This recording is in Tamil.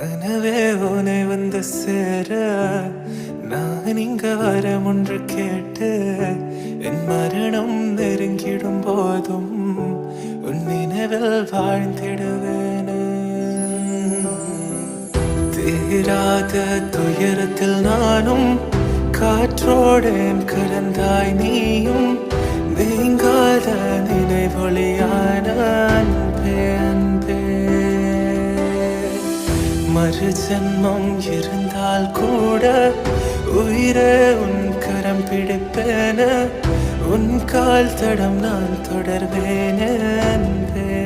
கனவே உனை வந்து சேர நான் இங்க வரம் ஒன்று கேட்டு என் மரணம் நெருங்கிடும் போதும் உன் நினைவில் வாழ்ந்திடுவேன். தீராத துயரத்தில் நானும் காற்றோடேன் கலந்தாய் நீயும் நீங்காத நினைவொளியான அன்பே அன்பே. மறு ஜன்மம் இருந்தால் கூட உயிரே உன் கரம் பிடிப்பேன உன் கால் தடம் நான் தொடர்வேன் அன்பே.